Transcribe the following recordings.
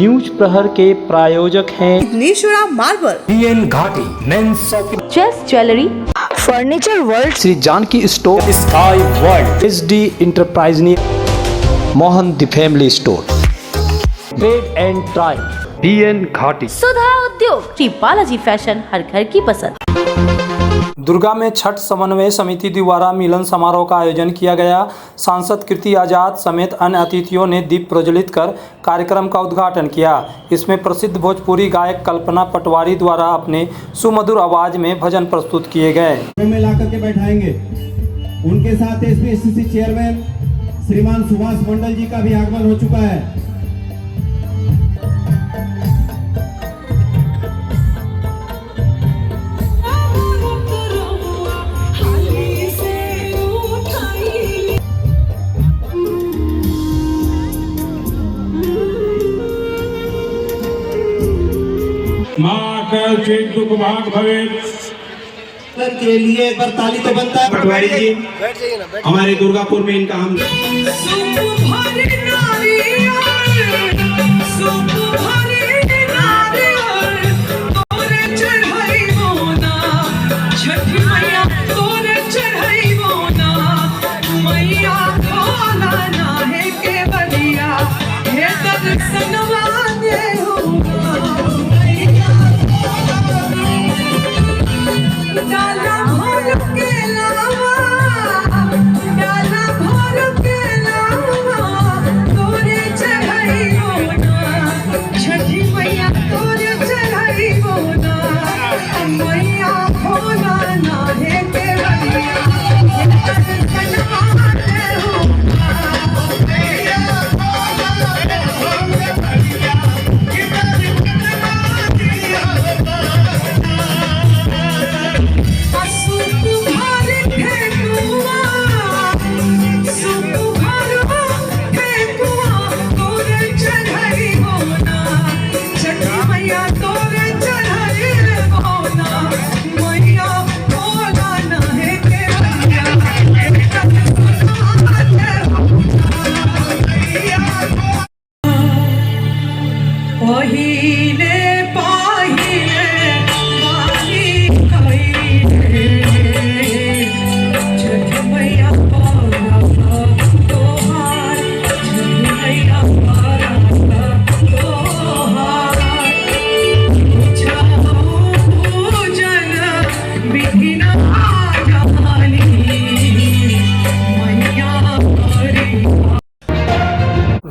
News प्रहर के प्रायोजक हैं Nishura marble, BN Ghati, men's shopping, chess jewellery, furniture world, Shri Janaki store, sky world, SD enterprise, Mohan the family store, trade and try, BN Ghati, Sudha उद्योग, Shri Balaji fashion, हर घर की पसंद। दुर्गा में छठ समन्वय समिति द्वारा मिलन समारोह का आयोजन किया गया। सांसद कीर्ति आजाद समेत अन्य अतिथियों ने दीप प्रज्वलित कर कार्यक्रम का उद्घाटन किया। इसमें प्रसिद्ध भोजपुरी गायक कल्पना पटवारी द्वारा अपने सुमधुर आवाज में भजन प्रस्तुत किए गए। में लाकर के बैठाएंगे। उनके साथ SPSCC चेयरमैन श्रीमान सुभाष मंडल जी का भी आगमन हो चुका है। दुख भाग भवे के लिए एक बार ताली तो बनता है। पटवारी जी हमारे दुर्गापुर में इनका हम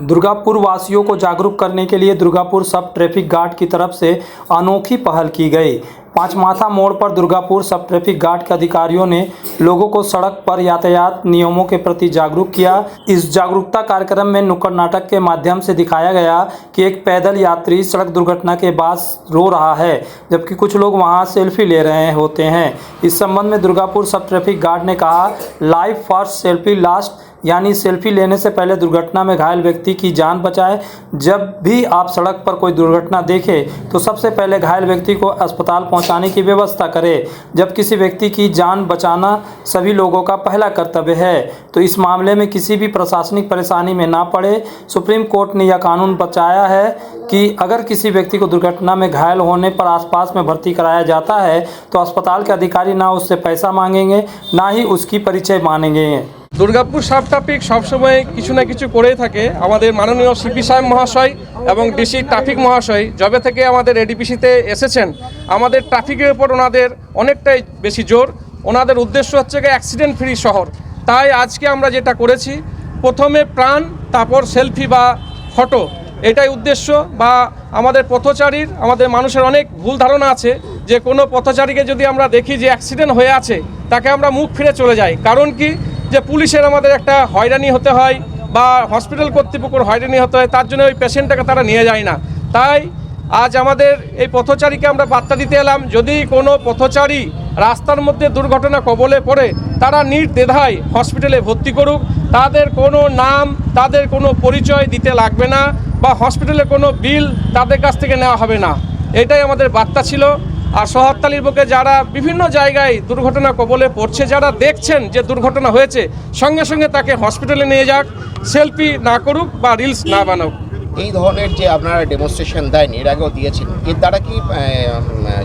दुर्गापुर वासियों को जागरूक करने के लिए दुर्गापुर सब ट्रैफिक गार्ड की तरफ से अनोखी पहल की गई। पांचमाथा मोड़ पर दुर्गापुर सब ट्रैफिक गार्ड के अधिकारियों ने लोगों को सड़क पर यातायात नियमों के प्रति जागरूक किया। इस जागरूकता कार्यक्रम में नुक्कड़ नाटक के माध्यम से दिखाया गया कि एक पैदल यात्री सड़क दुर्घटना के बाद रो रहा है, जबकि कुछ लोग वहां सेल्फी ले रहे होते हैं। इस संबंध में दुर्गापुर सब ट्रैफिक गार्ड ने कहा, लाइफ फर्स्ट सेल्फी लास्ट, यानी सेल्फी लेने से पहले दुर्घटना में घायल व्यक्ति की जान बचाएं। जब भी आप सड़क पर कोई दुर्घटना देखें तो सबसे पहले घायल व्यक्ति को अस्पताल पहुंचाने की व्यवस्था करें। जब किसी व्यक्ति की जान बचाना सभी लोगों का पहला कर्तव्य है, तो इस मामले में किसी भी प्रशासनिक परेशानी में ना पड़े। सुप्रीम कोर्ट ने यह कानून बचाया है कि अगर किसी व्यक्ति को दुर्घटना में घायल होने पर आसपास में भर्ती कराया जाता है तो अस्पताल के अधिकारी ना उससे पैसा मांगेंगे, ना ही उसकी परिचय मानेंगे। दुर्गापुर सब ट्रैफिक सब समय किछु ना किछु करे थाके। आमादेर माननीय सीपी साहेब महाशय एवं डीसी ट्रैफिक महाशय जबे থেকে আমাদের এডিপিসিতে এসেছেন, আমাদের ট্রাফিকের উপর ওনাদের অনেকটাই বেশি জোর। ওনাদের উদ্দেশ্য হচ্ছে অ্যাক্সিডেন্ট ফ্রি শহর। তাই আজকে আমরা যেটা করেছি, প্রথমে প্রাণ, তারপর সেলফি বা ফটো, এটাই উদ্দেশ্য। বা আমাদের পথচারীর, আমাদের মানুষের অনেক ভুল ধারণা আছে যে কোনো পথচারীকে যদি আমরা দেখি যে অ্যাক্সিডেন্ট হয়ে আছে, তাকে আমরা মুখ ফিরে চলে যাই। কারণ কি, যে পুলিশের আমাদের একটা হয়রানি হতে হয় বা হসপিটাল কর্তৃপক্ষের হয়রানি হতে হয়, তার জন্য ওই পেশেন্টটাকে তারা নিয়ে যায় না। তাই আজ আমাদের এই পথচারীকে আমরা বার্তা দিতে এলাম, যদি কোনো পথচারী রাস্তার মধ্যে দুর্ঘটনা কবলে পড়ে তারা নির্দ্বিধায় হসপিটালে ভর্তি করুক। তাদের কোনো নাম, তাদের কোনো পরিচয় দিতে লাগবে না বা হসপিটালে কোনো বিল তাদের কাছ থেকে নেওয়া হবে না। এটাই আমাদের বার্তা ছিল। আর শহরতলির বুকে যারা বিভিন্ন জায়গায় দুর্ঘটনা কবলে পড়ছে, যারা দেখছেন যে দুর্ঘটনা হয়েছে, সঙ্গে সঙ্গে তাকে হসপিটালে নিয়ে যাক, সেলফি না করুক বা রিলস না বানাক। এই ধরনের যে আপনারা ডেমনস্ট্রেশন দেন, এর আগেও দিয়েছেন, এর দ্বারা কি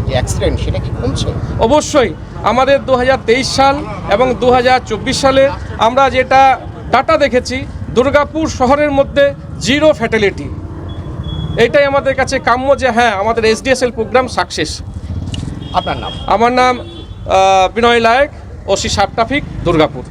যে অ্যাক্সিডেন্ট সেটা কি কমছে? অবশ্যই আমাদের 2023 সাল এবং 2024 সালে আমরা যেটা ডাটা দেখেছি, দুর্গাপুর শহরের মধ্যে 0 ফ্যাটালিটি। এইটাই আমাদের কাছে কাম্য যে হ্যাঁ, আমাদের SDSL প্রোগ্রাম সাকসেস। আপনার নাম? আমার নাম বিনয় লায়েক, ওসি সাব ট্রাফিক, দুর্গাপুর।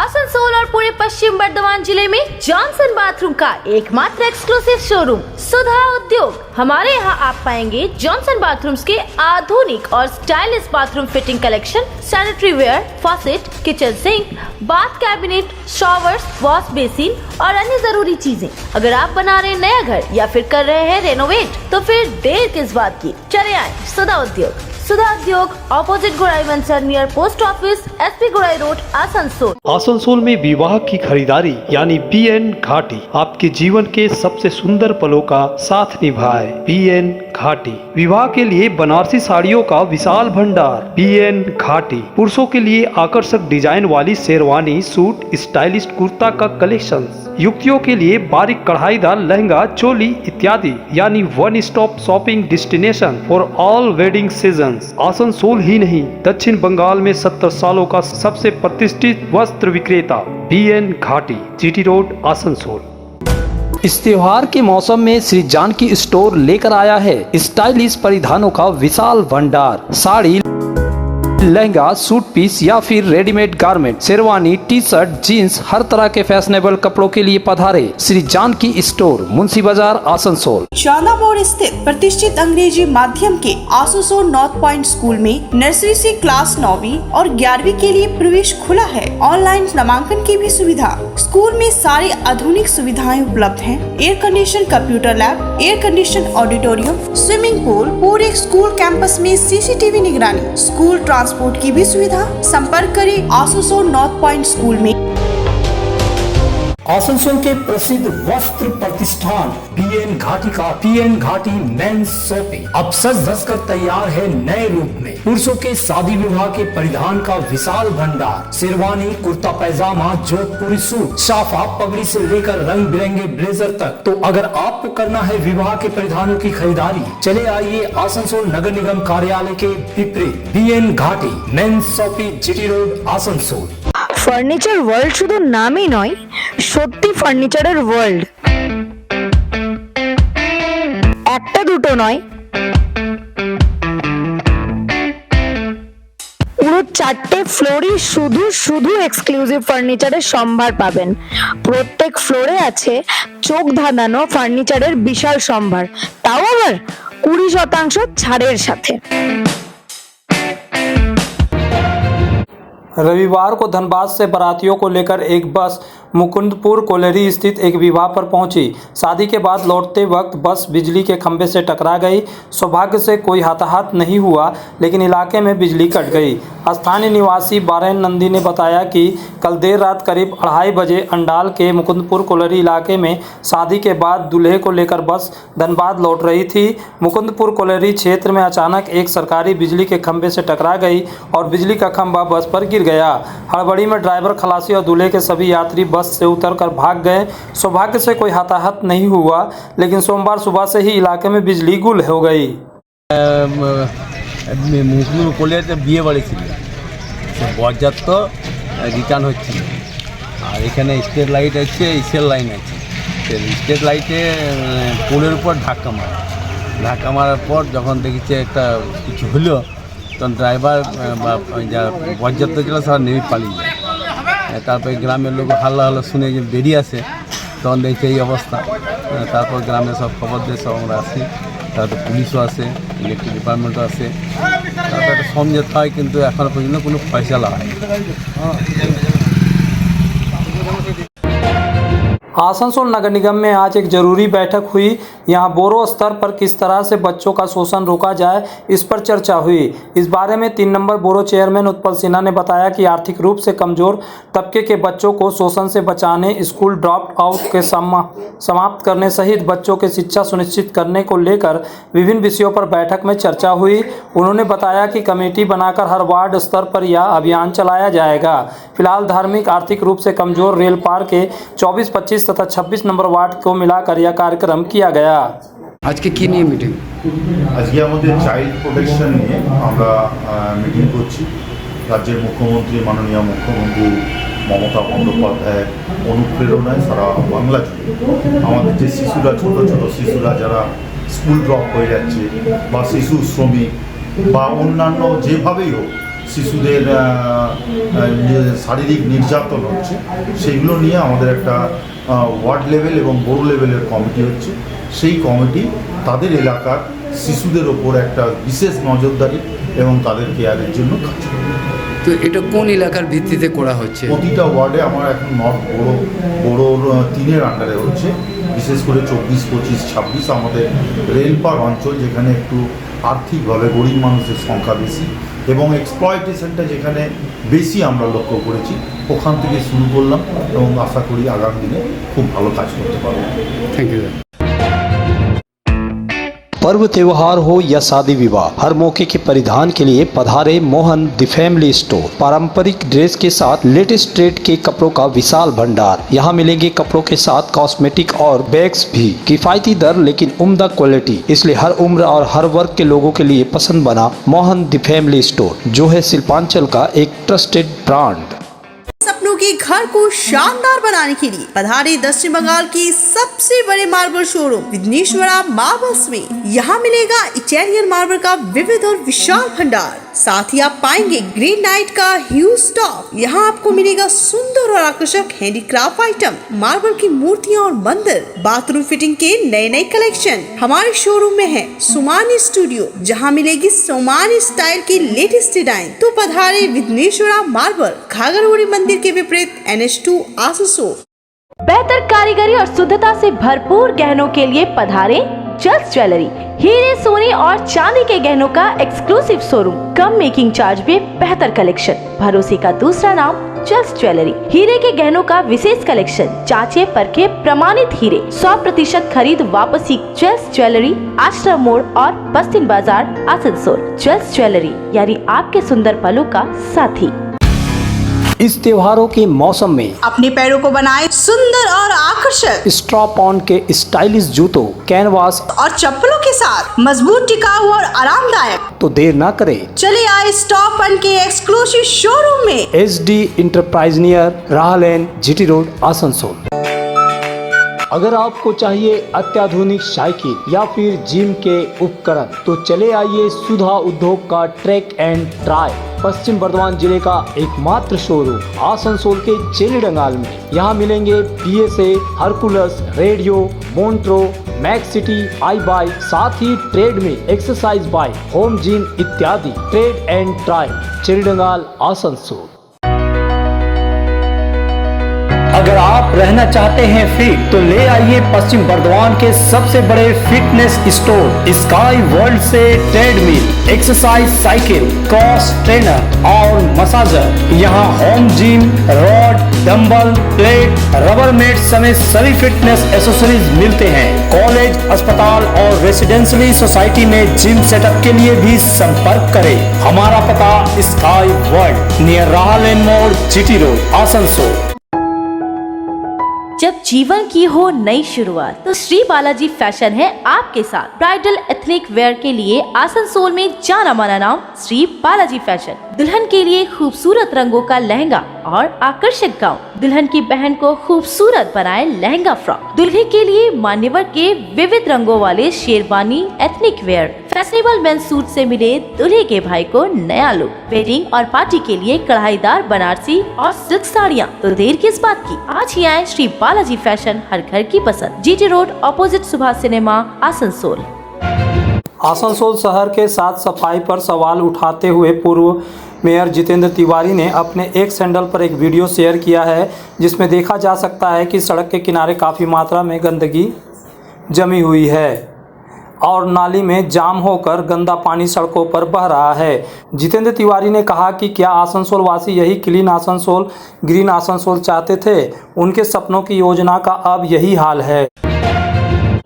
आसनसोल और पूरे पश्चिम बर्धमान जिले में जॉनसन बाथरूम का एकमात्र एक्सक्लूसिव शोरूम सुधा उद्योग। हमारे यहाँ आप पाएंगे जॉनसन बाथरूम्स के आधुनिक और stylish bathroom fitting collection, sanitary ware, faucet, kitchen sink, bath cabinet, showers, wash basin और अन्य जरूरी चीजें। अगर आप बना रहे हैं नया घर या फिर कर रहे हैं रेनोवेट, तो फिर देर किस बात की, चले आए सुधा Udyog. Sudha Udyog opposite Gorai Manchar near post office, SP Gorai road, Asansol. Asansol में विवाह की खरीदारी यानी BN घाटी आपके जीवन के सबसे सुंदर पलों का साथ निभाए। BN घाटी विवाह के लिए बनारसी साड़ियों का विशाल भंडार। BN घाटी पुरुषों के लिए आकर्षक डिजाइन वाली शेरवानी, सूट, स्टाइलिश कुर्ता का कलेक्शन, युवतियों के लिए बारीक कढ़ाईदार लहंगा, चोली इत्यादि, यानी one stop shopping destination for all wedding season. Asansol ही नहीं, दक्षिण बंगाल में 70 सालों का सबसे प्रतिष्ठित वस्त्र विक्रेता BN घाटी, GT रोड, आसनसोल। इस त्योहार के मौसम में श्री जानकी स्टोर लेकर आया है स्टाइलिश परिधानों का विशाल भंडार। साड़ी, लहंगा, सूट पीस या फिर readymade garment, sherwani, T shirt, jeans, हर तरह के फैशनेबल कपड़ों के लिए पधारे श्री जानकी स्टोर, मुंशी बाजार, आसनसोल। चांदा बोर्ड स्थित प्रतिष्ठित अंग्रेजी माध्यम के आसनसोल नॉर्थ पॉइंट स्कूल में नर्सरी से क्लास 9वीं और 11वीं के लिए प्रवेश खुला है। ऑनलाइन नामांकन की भी सुविधा। स्कूल में सारी आधुनिक सुविधाएं उपलब्ध हैं। Air condition computer lab, air condition auditorium, swimming pool, पूरे स्कूल कैंपस में CCTV निगरानी, स्कूल ट्रांसपोर्ट की भी सुविधा। संपर्क करें आसनसोल नॉर्थ पॉइंट स्कूल में। आसनसोल के प्रसिद्ध वस्त्र प्रतिष्ठान BN घाटी का PN घाटी मेंस शॉपिंग अब सज धज कर तैयार है नए रूप में। पुरुषों के शादी विवाह के परिधान का विशाल भंडार, शेरवानी, कुर्ता पैजामा, जोधपुरी सूट, साफा, पगड़ी से लेकर रंग बिरंगे ब्लेजर तक। तो अगर आपको करना है विवाह के परिधानों की खरीदारी, चले आइए आसनसोल नगर निगम कार्यालय के विपरीत BN Ghati men's shopping, GT road, Asansol. Furniture world শুধু নামই নয়, সত্যি ফার্নিচারের ওয়ার্ল্ড। একটা দুটো নয়, পুরো 4টে ফ্লোরই শুধু শুধু এক্সক্লুসিভ ফার্নিচারের সম্ভার পাবেন। প্রত্যেক ফ্লোরে আছে চোখ ধাঁধানো ফার্নিচারের বিশাল সম্ভার, তাও আবার 20% ছাড়ের সাথে। रविवार को धनबाद से बारातियों को लेकर एक बस मुकुंदपुर कोलेरी स्थित एक विवाह पर पहुंची। शादी के बाद लौटते वक्त बस बिजली के खंभे से टकरा गई। सौभाग्य से कोई हताहत नहीं हुआ, लेकिन इलाके में बिजली कट गई। स्थानीय निवासी बारेन नंदी ने बताया कि कल देर रात करीब 2:30 बजे अंडाल के मुकुंदपुर कोलेरी इलाके में शादी के बाद दूल्हे को लेकर बस धनबाद लौट रही थी। मुकुंदपुर कोलेरी क्षेत्र में अचानक एक सरकारी बिजली के खंभे से टकरा गई और बिजली का खंभा बस पर गिर गया। हड़बड़ी में ड्राइवर, खलासी और दूल्हे के सभी यात्री बस से उतरकर भाग गए। सौभाग्य से कोई हताहत नहीं हुआ, लेकिन सोमवार सुबह से ही इलाके में बिजली गुल हो गई। মুকুন্দপুর কোলিয়াতে বিয়ে বাড়ি ছিল, বরযাত্র রিটার্ন হচ্ছিল। আর এখানে স্ট্রিট লাইট আছে, সেল লাইন আছে। স্ট্রিট লাইটে পোলের উপর ধাক্কা মারার পর যখন দেখেছে একটা কিছু হলো, তখন ড্রাইভার বা যা বরযাত্র ছিল সব নেমে পালিয়ে যায়। তারপরে গ্রামের লোক হাল্লা শুনে যে বেরিয়ে আসে, তখন দেখছে এই অবস্থা। তারপর গ্রামে সব খবর দিয়ে সব আমরা আসি, তারপর পুলিশও আসে, ইলেকট্রিক ডিপার্টমেন্টও আসে। তারপর একটা সমঝোতা হয়, কিন্তু এখনও পর্যন্ত কোনো ফয়সালা হয়। आसनसोल नगर निगम में आज एक जरूरी बैठक हुई। यहां बोरो स्तर पर किस तरह से बच्चों का शोषण रोका जाए, इस पर चर्चा हुई। इस बारे में 3 number borough chairman Utpal Sinha ने बताया कि आर्थिक रूप से कमजोर तबके के बच्चों को शोषण से बचाने, स्कूल ड्रॉप आउट के समाप्त करने सहित बच्चों की शिक्षा सुनिश्चित करने को लेकर विभिन्न विषयों पर बैठक में चर्चा हुई। उन्होंने बताया कि कमेटी बनाकर हर वार्ड स्तर पर यह अभियान चलाया जाएगा। फिलहाल धार्मिक आर्थिक रूप से कमजोर रेल पार के 24, 25 तथा 26 नंबर वार्ड को मिलाकर यह कार्यक्रम किया गया। আজকে কি নিয়ে মিটিং? আজকে আমাদের চাইল্ড প্রোটেকশন নিয়ে আমরা মিটিং করছি। রাজ্যের মুখ্যমন্ত্রী মাননীয় মুখ্যমন্ত্রী মমতা বন্দ্যোপাধ্যায়ের অনুপ্রেরণায় সারা বাংলা জুড়ে আমাদের যে শিশুরা, ছোট ছোট শিশুরা যারা স্কুল ড্রপ হয়ে যাচ্ছে বা শিশু শ্রমিক বা অন্যান্য যেভাবেই হোক শিশুদের শারীরিক নির্যাতন হচ্ছে, সেগুলো নিয়ে আমাদের একটা ওয়ার্ড লেভেল এবং বড় লেভেলের কমিটি হচ্ছে। সেই কমিটি তাদের এলাকার শিশুদের ওপর একটা বিশেষ নজরদারি এবং তাদের কেয়ারের জন্য কাজ করবে। তো এটা কোন এলাকার ভিত্তিতে করা হচ্ছে? প্রতিটা ওয়ার্ডে আমার এখন নর্থ বড়োর 3-এর আন্ডারে হচ্ছে। বিশেষ করে 24, 25, 26 আমাদের রেলপার অঞ্চল, যেখানে একটু আর্থিকভাবে গরিব মানুষের সংখ্যা বেশি এবং এক্সপ্লয়টেশনটা যেখানে বেশি আমরা লক্ষ্য করেছি, ওখান থেকে শুরু করলাম এবং আশা করি আগামী দিনে খুব ভালো কাজ করতে পারবো। Thank you. पर्व त्योहार हो या शादी विवाह, हर मौके के परिधान के लिए पधारे मोहन द फैमिली स्टोर। पारंपरिक ड्रेस के साथ लेटेस्ट ट्रेंड के कपड़ों का विशाल भंडार। यहाँ मिलेंगे कपड़ों के साथ कॉस्मेटिक और बैग्स भी। किफायती दर लेकिन उम्दा क्वालिटी, इसलिए हर उम्र और हर वर्ग के लोगों के लिए पसंद बना मोहन द फैमिली स्टोर, जो है शिल्पांचल का एक ट्रस्टेड ब्रांड। सपनों के घर को शानदार बनाने के लिए पधारे दक्षिण बंगाल की सबसे बड़े मार्बल शोरूम विघ्नेश्वरा मार्बल्स में। यहाँ मिलेगा इटालियन मार्बल का विविध और विशाल भंडार। साथ ही आप पाएंगे ग्रेनाइट का ह्यूज स्टॉक। यहाँ आपको मिलेगा सुंदर और आकर्षक हैंडीक्राफ्ट आइटम, मार्बल की मूर्तियाँ और मंदिर, बाथरूम फिटिंग के नए नए कलेक्शन। हमारे शोरूम में है सोमानी स्टूडियो, जहाँ मिलेगी सोमानी स्टाइल की लेटेस्ट डिजाइन। तो पधारे विघ्नेश्वरा मार्बल, घाघरगुड़ी मंदिर के विपरीत NH2 आसनसोल। बेहतर कारीगरी और शुद्धता से भरपूर गहनों के लिए पधारे जल्स ज्वेलरी। हीरे, सोने और चांदी के गहनों का एक्सक्लूसिव शोरूम, कम मेकिंग चार्ज में बेहतर कलेक्शन। भरोसे का दूसरा नाम जल्स ज्वेलरी। हीरे के गहनों का विशेष कलेक्शन, जांचे परखे प्रमाणित हीरे, 100% खरीद वापसी। जल्स ज्वेलरी, आश्रम मोड़ और बस्तिन बाजार, आसनसोल। जल्स ज्वेलरी यानी आपके सुंदर पलों का साथी। इस त्योहारों के मौसम में अपने पैरों को बनाए सुंदर और आकर्षक स्ट्रॉप ऑन के स्टाइलिश जूतों, कैनवास और चप्पलों के साथ मजबूत, टिकाऊ और आरामदायक। तो देर ना करें, चले आए स्टॉप ऑन के एक्सक्लूसिव शोरूम में। SD इंटरप्राइज नियर राह लेन, GT रोड, आसनसोल। अगर आपको चाहिए अत्याधुनिक साइकिल या फिर जिम के उपकरण, तो चले आइए सुधा उद्योग का ट्रैक एंड ट्राई, पश्चिम बर्धमान जिले का एकमात्र शोरूम आसनसोल के चेली डंगाल में। यहाँ मिलेंगे PSA, Hercules, radio, Montra, Max city, I bike, साथ ही ट्रेड में एक्सरसाइज बाइक, होम जिम इत्यादि। Trade and try, Cheli Dangal, Asansol. अगर आप रहना चाहते हैं फिट, तो ले आइए पश्चिम बर्धमान के सबसे बड़े फिटनेस स्टोर स्काई वर्ल्ड से treadmill, exercise cycle, cross trainer और मसाजर। यहाँ home gym, rod, dumbbell, plate, rubber mat समेत सभी फिटनेस एसेसरीज मिलते हैं। कॉलेज, अस्पताल और रेसिडेंशियली सोसाइटी में जिम सेटअप के लिए भी संपर्क करें। हमारा पता स्काई वर्ल्ड, नियर राह लेन मोड़, GT रोड, आसनसोल। जब जीवन की हो नई शुरुआत, तो श्री बालाजी फैशन है आपके साथ। ब्राइडल एथनिक वेयर के लिए आसनसोल में जाना माना नाम श्री बालाजी फैशन। दुल्हन के लिए खूबसूरत रंगों का लहंगा और आकर्षक गाउन, दुल्हन की बहन को खूबसूरत बनाए लहंगा फ्रॉक, दुल्हे के लिए मान्यवर के विविध रंगों वाले sherwani ethnic wear, fashionable men's suit से मिले दुल्हे के भाई को नया लुक, वेडिंग और पार्टी के लिए कढ़ाईदार बनारसी और सिल्क साड़ियाँ। तो देर किस बात की, आज ही आए श्री बालाजी फैशन, हर घर की पसंद। GT road, opposite Subhash cinema, Asansol. Asansol शहर के साथ सफाई पर सवाल उठाते हुए पूर्व मेयर जितेंद्र तिवारी ने अपने एक सैंडल पर एक वीडियो शेयर किया है, जिसमें देखा जा सकता है कि सड़क के किनारे काफ़ी मात्रा में गंदगी जमी हुई है और नाली में जाम होकर गंदा पानी सड़कों पर बह रहा है। जितेंद्र तिवारी ने कहा कि क्या आसनसोल वासी यही क्लीन आसनसोल, ग्रीन आसनसोल चाहते थे? उनके सपनों की योजना का अब यही हाल है।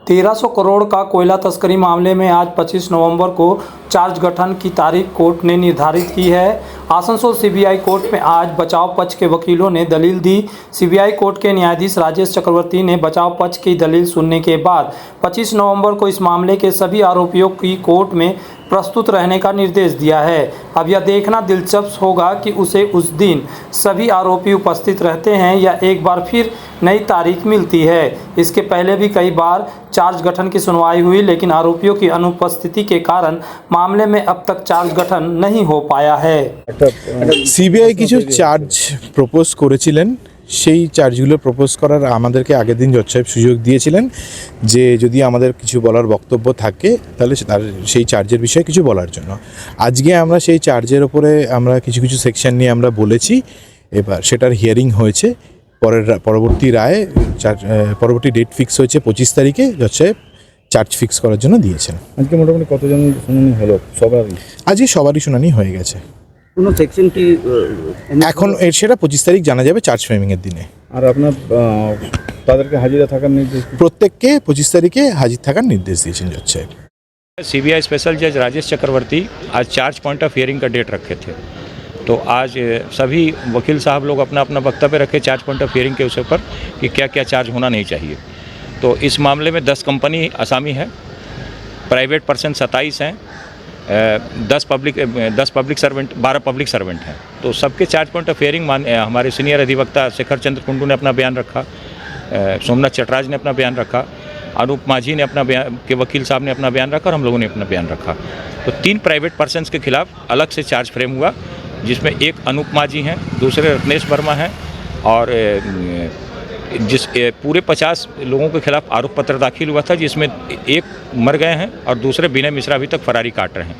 1300 करोड़ का कोयला तस्करी मामले में आज 25 नवंबर को चार्ज गठन की तारीख कोर्ट ने निर्धारित की है। आसनसोल सीबीआई कोर्ट में आज बचाव पक्ष के वकीलों ने दलील दी। सीबीआई कोर्ट के न्यायाधीश राजेश चक्रवर्ती ने बचाव पक्ष की दलील सुनने के बाद 25 नवंबर को इस मामले के सभी आरोपियों की कोर्ट में प्रस्तुत रहने का निर्देश दिया है। अब यह देखना दिलचस्प होगा कि उसे उस दिन सभी आरोपी उपस्थित रहते हैं या एक बार फिर नई तारीख मिलती है। इसके पहले भी कई बार चार्ज गठन की सुनवाई हुई, लेकिन आरोपियों की अनुपस्थिति के कारण मामले में अब तक चार्ज गठन नहीं हो पाया है। সিবিআই কিছু চার্জ প্রপোজ করেছিলেন, সেই চার্জগুলো প্রপোজ করার আমাদেরকে আগের দিন জজ সাহেব সুযোগ দিয়েছিলেন যে যদি আমাদের কিছু বলার বক্তব্য থাকে তাহলে তার সেই চার্জের বিষয়ে কিছু বলার জন্য। আজকে আমরা সেই চার্জের ওপরে আমরা কিছু কিছু সেকশন নিয়ে আমরা বলেছি, এবার সেটার হিয়ারিং হয়েছে। পরবর্তী রায়ে পরবর্তী ডেট ফিক্স হয়েছে 25 তারিখে জজ সাহেব চার্জ ফিক্স করার জন্য দিয়েছেন। আজকে মোটামুটি কতজন শুনানি হলো? সবারই আজকে সবারই শুনানি হয়ে গেছে। কোনো সেকশন কি এখন সেটা 25 তারিখ জানা যাবে চার্জ ফ্রেমিংয়ের দিনে। আর আপনার তাদেরকে হাজিরা থাকার নির্দেশ? প্রত্যেককে 25 তারিখে হাজির থাকার নির্দেশ দিয়েছেন জজ সাহেব। सीबीआई स्पेशल जज राजेश चक्रवर्ती आज चार्ज पॉइंट ऑफ हियरिंग का डेट रखे थे, तो आज सभी वकील साहब लोग अपना अपना वक्तव्य रखे चार्ज पॉइंट ऑफ हियरिंग के उस पर कि क्या क्या चार्ज होना नहीं चाहिए। तो इस मामले में 10 कंपनी आसामी है, प्राइवेट पर्सन 27 हैं, 10 पब्लिक सर्वेंट 12 पब्लिक सर्वेंट हैं। तो सबके चार्ज पॉइंट ऑफ हियरिंग हमारे सीनियर अधिवक्ता शेखर चंद्र कुंडू ने अपना बयान रखा, सोमनाथ चटराज ने अपना बयान रखा, अनूप माझी ने अपना बयान के वकील साहब ने अपना बयान रखा और हम लोगों ने अपना बयान रखा। तो 3 प्राइवेट पर्सनस के खिलाफ अलग से चार्ज फ्रेम हुआ, जिसमें एक अनूप माझी हैं, दूसरे रत्नेश वर्मा हैं और जिस पूरे 50 लोगों के खिलाफ आरोप पत्र दाखिल हुआ था, जिसमें एक मर गए हैं और दूसरे विनय मिश्रा अभी तक फरारी काट रहे हैं।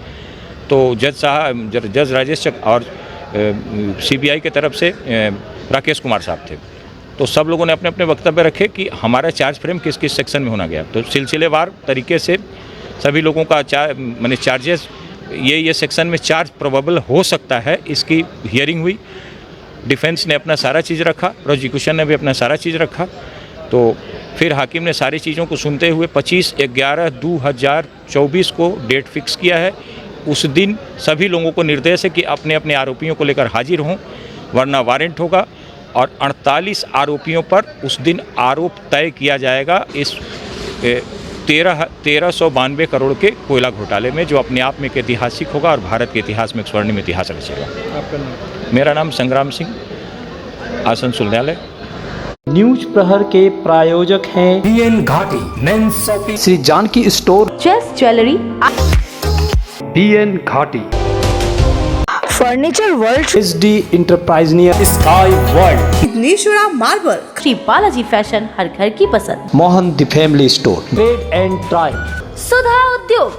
तो जज राजेश और सीबीआई की तरफ से राकेश कुमार साहब थे। तो सब लोगों ने अपने अपने वक्तव्य रखे कि हमारा चार्ज फ्रेम किस किस सेक्शन में होना गया। तो सिलसिलेवार तरीके से सभी लोगों का माने चार्जेस ये सेक्शन में चार्ज प्रोबेबल हो सकता है, इसकी हियरिंग हुई। डिफेंस ने अपना सारा चीज़ रखा, प्रोसिक्यूशन ने भी अपना सारा चीज़ रखा। तो फिर हाकिम ने सारी चीज़ों को सुनते हुए 25/11/2024 को डेट फिक्स किया है। उस दिन सभी लोगों को निर्देश है कि अपने अपने आरोपियों को लेकर हाजिर हों, वरना वारंट होगा और 48 आरोपियों पर उस दिन आरोप तय किया जाएगा इस 1392 करोड़ के कोयला घोटाले में, जो अपने आप में एक ऐतिहासिक होगा और भारत के इतिहास में एक स्वर्णिम इतिहास रचेगा। मेरा नाम संग्राम सिंह, आसनसोल न्यायालय। न्यूज प्रहर के प्रायोजक हैं BN Ghati men's shopping, Shri Janaki store, chase jewellery, BN Ghati, furniture world, SD enterprise near sky world, Siddheshwara marble, Shri Balaji fashion, हर घर की पसंद, Mohan the family store, trade and try, Sudha उद्योग,